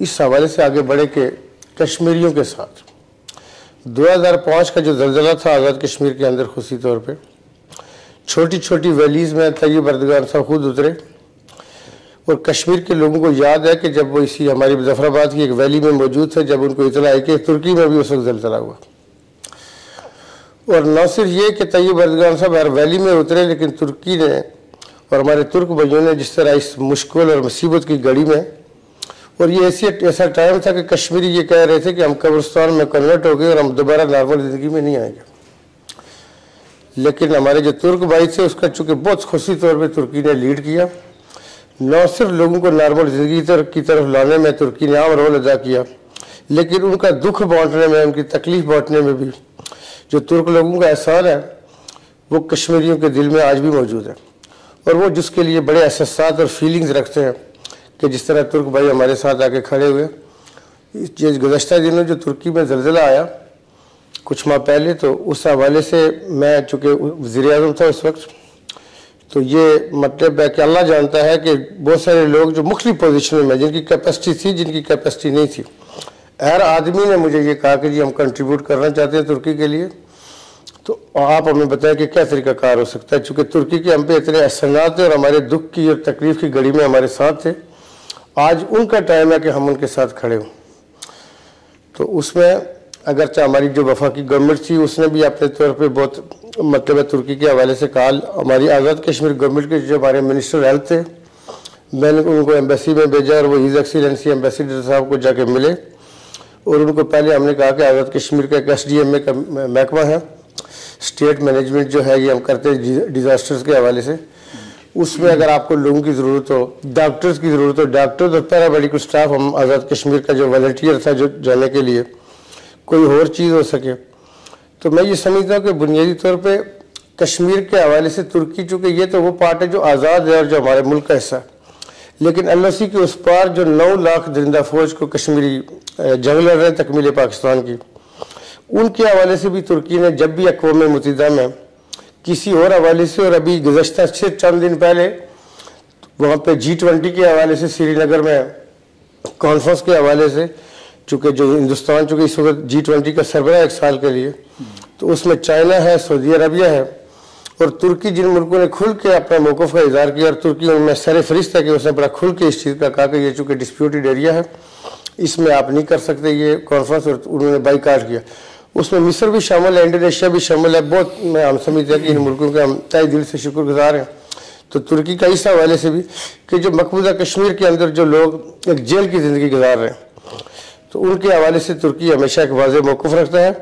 اس حوالے سے آگے بڑھے کہ کشمیریوں کے ساتھ 2005 کا جو زلزلہ تھا آزاد کشمیر کے اندر خصوصی طور پہ چھوٹی چھوٹی ویلیز میں طیب اردگان صاحب خود اترے، اور کشمیر کے لوگوں کو یاد ہے کہ جب وہ اسی ہماری مظفر آباد کی ایک ویلی میں موجود تھے جب ان کو اطلاع آئی کہ ترکی میں بھی اس وقت زلزلہ ہوا، اور نہ صرف یہ کہ طیب اردگان صاحب ہر ویلی میں اترے لیکن ترکی نے اور ہمارے ترک بھائیوں نے جس طرح اس مشکل اور مصیبت کی گھڑی میں، اور یہ ایسا ٹائم تھا کہ کشمیری یہ کہہ رہے تھے کہ ہم قبرستان میں کنورٹ ہو گئے اور ہم دوبارہ نارمل زندگی میں نہیں آئیں گے، لیکن ہمارے جو ترک بھائی تھے اس کا چونکہ بہت خصوصی طور پہ ترکی نے لیڈ کیا، نہ صرف لوگوں کو نارمل زندگی کی طرف لانے میں ترکی نے عام رول ادا کیا، لیکن ان کا دکھ بانٹنے میں، ان کی تکلیف بانٹنے میں بھی جو ترک لوگوں کا احسان ہے وہ کشمیریوں کے دل میں آج بھی موجود ہے، اور وہ جس کے لیے بڑے احساسات اور فیلنگز رکھتے ہیں کہ جس طرح ترک بھائی ہمارے ساتھ آ کے کھڑے ہوئے۔ گزشتہ دنوں جو ترکی میں زلزلہ آیا کچھ ماہ پہلے، تو اس حوالے سے میں چونکہ وزیر اعظم تھا اس وقت، تو یہ مطلب ہے کہ اللہ جانتا ہے کہ بہت سارے لوگ جو مختلف پوزیشنوں میں جن کی کیپیسٹی تھی جن کی کیپیسٹی نہیں تھی، ہر آدمی نے مجھے یہ کہا کہ جی ہم کنٹریبیوٹ کرنا چاہتے ہیں ترکی کے لیے، تو آپ ہمیں بتائیں کہ کیا طریقہ کار ہو سکتا ہے، چونکہ ترکی کے ہم پہ اتنے احسانات ہیں اور ہمارے دکھ کی اور تکلیف کی گھڑی میں ہمارے ساتھ تھے، آج ان کا ٹائم ہے کہ ہم ان کے ساتھ کھڑے ہوں۔ تو اس میں اگرچہ ہماری جو وفاقی گورنمنٹ تھی اس نے بھی اپنے طور پہ بہت مطلب ہے ترکی کے حوالے سے کہا، ہماری آزاد کشمیر گورنمنٹ کے جو ہمارے منسٹر ہیلتھ تھے میں نے ان کو ایمبیسی میں بھیجا اور وہ ہیز ایکسیلنسی ایمبیسیڈر صاحب کو جا کے ملے، اور ان کو پہلے ہم نے کہا کہ آزاد کشمیر کا ایک SDMA کا محکمہ ہے، اسٹیٹ مینجمنٹ جو ہے یہ ہم کرتے ہیں ڈیزاسٹرز کے حوالے سے، اس میں اگر آپ کو لوگوں کی ضرورت ہو، ڈاکٹرز کی ضرورت ہو، ڈاکٹرز اور پیرامیڈیکل سٹاف ہم آزاد کشمیر کا جو والنٹیئر تھا جو جانے کے لیے کوئی اور چیز ہو سکے، تو میں یہ سمجھتا ہوں کہ بنیادی طور پہ کشمیر کے حوالے سے ترکی چونکہ یہ تو وہ پارٹ ہے جو آزاد ہے اور جو ہمارے ملک کا حصہ ہے، لیکن LOC کے اس پار جو 9 لاکھ درندہ فوج کو کشمیری جنگ لڑ رہے ہیں تکمیل پاکستان کی، ان کے حوالے سے بھی ترکی نے جب بھی اقوام متحدہ میں کسی اور حوالے سے، اور ابھی گزشتہ چند دن پہلے وہاں پہ G20 کے حوالے سے سری نگر میں کانفرنس کے حوالے سے، چونکہ جو ہندوستان چونکہ اس وقت G20 کا سربراہ 1 سال کے لیے، تو اس میں چائنا ہے، سعودی عربیہ ہے، اور ترکی جن ملکوں نے کھل کے اپنا موقف کا اظہار کیا، اور ترکی ان میں سر فہرست ہے کہ اس نے بڑا کھل کے اس چیز کا کہا کہ یہ چونکہ ڈسپیوٹڈ ایریا ہے اس میں آپ نہیں کر سکتے یہ کانفرنس، اور انہوں نے بائیکاٹ کیا۔ اس میں مصر بھی شامل ہے، انڈونیشیا بھی شامل ہے، بہت ہم سمجھتے ہیں کہ ان ملکوں کے ہم تہہ دل سے شکر گزار ہیں۔ تو ترکی کا اس حوالے سے بھی کہ جو مقبوضہ کشمیر کے اندر جو لوگ ایک جیل کی زندگی گزار رہے ہیں، تو ان کے حوالے سے ترکی ہمیشہ ایک واضح موقف رکھتا ہے،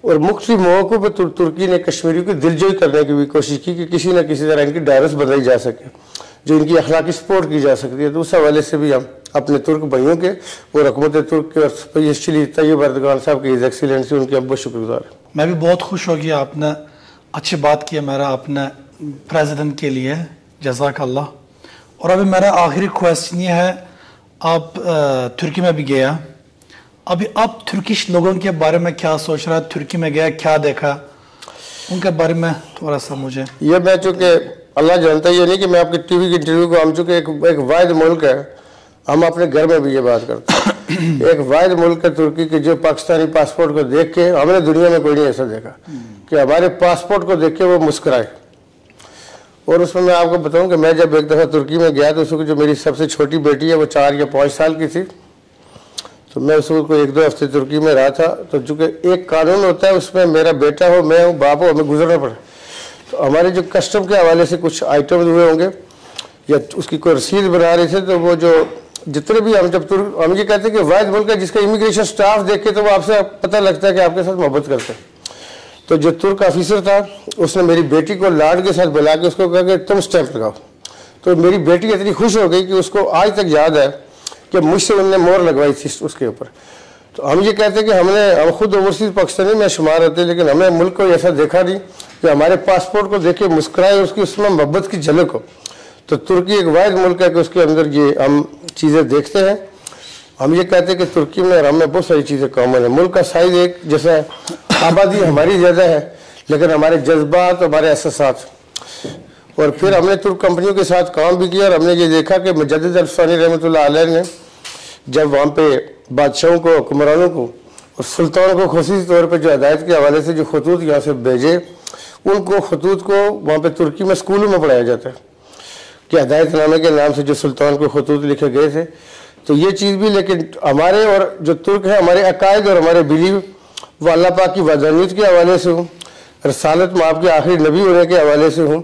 اور مختلف مواقع پہ ترکی نے کشمیریوں کی دلجوئی کرنے کی بھی کوشش کی کہ کسی نہ کسی طرح ان کی ڈائرس بدلائی جا سکے، جو ان کی اخلاقی سپورٹ کی جا سکتی ہے۔ تو اس حوالے سے بھی ہم اپنے ترک بھائیوں کے اور حکومت ترک کے اور اسپیشلی طیب اردگان صاحب کی ہیز ایکسیلنسی ان کے بہت شکر گزار ہیں۔ میں بھی بہت خوش ہو گیا، آپ نے اچھی بات کی میرا اپنے پریزیڈنٹ کے لیے، جزاک اللہ۔ اور ابھی میرا آخری کویسچن یہ ہے، آپ ترکی میں بھی گیا، ابھی آپ ترکش لوگوں کے بارے میں کیا سوچ رہا ہے؟ ترکی میں گیا، کیا دیکھا ان کے بارے میں تھوڑا سا مجھے؟ یہ میں چونکہ اللہ جانتا ہے، یہ نہیں کہ میں آپ کے ٹی وی کی انٹرویو کو، ہم چونکہ ایک واحد ملک ہے، ہم اپنے گھر میں بھی یہ بات کرتے ہیں، ایک واحد ملک ہے ترکی کے جو پاکستانی پاسپورٹ کو دیکھ کے، ہم نے دنیا میں کوئی نہیں ایسا دیکھا کہ ہمارے پاسپورٹ کو دیکھ کے وہ مسکرائے۔ اور اس میں آپ کو بتاؤں کہ میں جب ایک دفعہ ترکی میں گیا تو اس وقت جو میری سب سے چھوٹی بیٹی ہے وہ 4 یا 5 سال کی تھی، تو میں اس وقت کو 1-2 ہفتے ترکی میں رہا تھا، تو چونکہ ایک قانون ہوتا ہے اس میں میرا بیٹا ہو، میں ہوں، باپ ہو، ہمیں گزرنا پڑے، تو ہمارے جو کسٹم کے حوالے سے کچھ آئٹم ہوئے ہوں گے یا اس کی کوئی رسید بنا رہے تھے، تو وہ جو جتنے بھی ہم یہ کہتے ہیں کہ واحد ملک ہے جس کا امیگریشن سٹاف دیکھ کے تو وہ آپ سے پتہ لگتا ہے کہ آپ کے ساتھ محبت کرتے ہیں۔ تو جو ترک آفیسر تھا اس نے میری بیٹی کو لاڈ کے ساتھ بلا کے اس کو کہا کہ تم سٹیمپ لگاؤ، تو میری بیٹی اتنی خوش ہو گئی کہ اس کو آج تک یاد ہے کہ مجھ سے انہوں نے مور لگوائی تھی اس کے اوپر۔ تو ہم یہ کہتے ہیں کہ ہم خود اوورسیز پاکستانی میں شمار ہوتے ہیں، لیکن ہمیں ملک کو ایسا دیکھا نہیں کہ ہمارے پاسپورٹ کو دیکھ کے مسکرائے، اس میں محبت کی جھلک ہو۔ تو ترکی ایک واحد ملک ہے کہ اس کے اندر یہ ہم چیزیں دیکھتے ہیں۔ ہم یہ کہتے ہیں کہ ترکی میں اور ہم میں بہت ساری چیزیں کامن ہیں، ملک کا سائز ایک جیسا ہے، آبادی ہماری زیادہ ہے، لیکن ہمارے جذبات، ہمارے احساسات اور پھر ہم نے ترک کمپنیوں کے ساتھ کام بھی کیا اور ہم نے یہ دیکھا کہ مجدد الفسانی رحمۃ اللہ علیہ نے جب وہاں پہ بادشاہوں کو، حکمرانوں کو اور سلطانوں کو خصوصی طور پہ جو ہدایت کے حوالے سے جو خطوط یہاں سے بھیجے، ان کو خطوط کو وہاں پہ ترکی میں اسکولوں میں پڑھایا جاتا ہے کہ ہدایت نامے کے نام سے جو سلطان کو خطوط لکھے گئے تھے. تو یہ چیز بھی، لیکن ہمارے اور جو ترک ہیں، ہمارے عقائد اور ہمارے بلیو وہ اللہ پاک کی وحدانیت کے حوالے سے ہوں، رسالت میں آپ کے آخری نبی ہونے کے حوالے سے ہوں،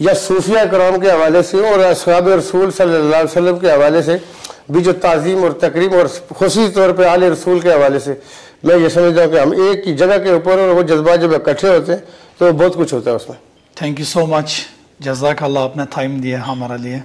یا صوفیہ کرام کے حوالے سے ہوں، اور اصحاب رسول صلی اللہ علیہ وسلم کے حوالے سے بھی جو تعظیم اور تکریم، اور خصوصی طور پہ آل رسول کے حوالے سے میں یہ سمجھتا ہوں کہ ہم ایک ہی جگہ کے اوپر، اور وہ جذبات جب اکٹھے ہوتے ہیں تو بہت کچھ ہوتا ہے اس میں. تھینک یو سو مچ. جزاک اللہ، آپ نے ٹائم دیا ہمارے لیے.